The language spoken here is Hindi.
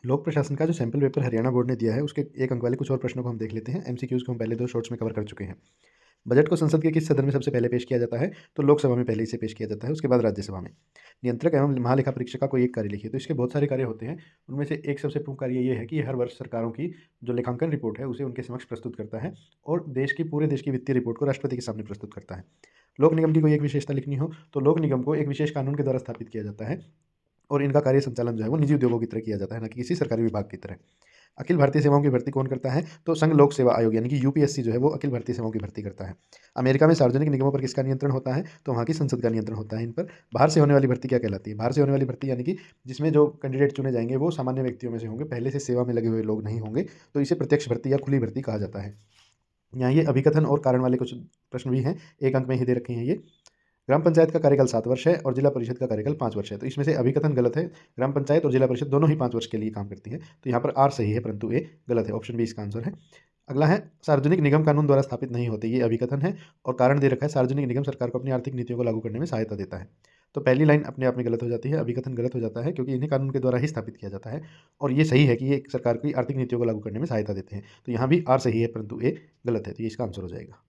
लोक प्रशासन का जो सैंपल पेपर हरियाणा बोर्ड ने दिया है, उसके 1 अंक वाले कुछ और प्रश्नों को हम देख लेते हैं। एमसीक्यूज़ को हम पहले 2 शॉर्ट्स में कवर कर चुके हैं। बजट को संसद के किस सदन में सबसे पहले पेश किया जाता है? तो लोकसभा में पहले इसे पेश किया जाता है, उसके बाद राज्यसभा में। नियंत्रक एवं महालेखा परीक्षक का कोई एक कार्य लिखिए, तो इसके बहुत सारे कार्य होते हैं। उनमें से एक सबसे प्रमुख कार्य ये है कि ये हर वर्ष सरकारों की जो लेखांकन रिपोर्ट है, उसे उनके समक्ष प्रस्तुत करता है और पूरे देश की वित्तीय रिपोर्ट को राष्ट्रपति के सामने प्रस्तुत करता है। लोक निगम की कोई एक विशेषता लिखनी हो, तो लोक निगम को एक विशेष कानून के द्वारा स्थापित किया जाता है और इनका कार्य संचालन जो है वो निजी उद्योगों की तरह किया जाता है, ना कि किसी सरकारी विभाग की तरह। अखिल भारतीय सेवाओं की भर्ती कौन करता है? तो संघ लोक सेवा आयोग यानी कि यूपीएससी जो है वो अखिल भारतीय सेवाओं की भर्ती करता है। अमेरिका में सार्वजनिक निगमों पर किसका नियंत्रण होता है? तो वहाँ की संसद का नियंत्रण होता है इन पर। बाहर से होने वाली भर्ती क्या कहलाती है? बाहर से होने वाली भर्ती यानी कि जिसमें जो कैंडिडेट चुने जाएँगे वो सामान्य व्यक्तियों में से होंगे, पहले से सेवा में लगे हुए लोग नहीं होंगे, तो इसे प्रत्यक्ष भर्ती या खुली भर्ती कहा जाता है। यहाँ ये अभिकथन और कारण वाले कुछ प्रश्न भी हैं, 1 अंक में ही दे रखे हैं ये। ग्राम पंचायत का कार्यकाल 7 वर्ष है और जिला परिषद का कार्यकाल 5 वर्ष है। तो इसमें से अभिकथन गलत है। ग्राम पंचायत और जिला परिषद दोनों ही 5 वर्ष के लिए काम करती है। तो यहाँ पर आर सही है, परंतु ए गलत है। ऑप्शन बी इसका आंसर है। अगला है सार्वजनिक निगम कानून द्वारा स्थापित नहीं होते, ये अभिकथन है और कारण दे रखा है सार्वजनिक निगम सरकार को अपनी आर्थिक नीतियों को लागू करने में सहायता देता है। तो पहली लाइन अपने आप में गलत हो जाती है, अभिकथन गलत हो जाता है क्योंकि इन्हें कानून के द्वारा ही स्थापित किया जाता है और ये सही है कि ये सरकार की आर्थिक नीतियों को लागू करने में सहायता देते हैं। तो यहाँ भी आर सही है, परंतु ए गलत है, तो ये इसका आंसर हो जाएगा।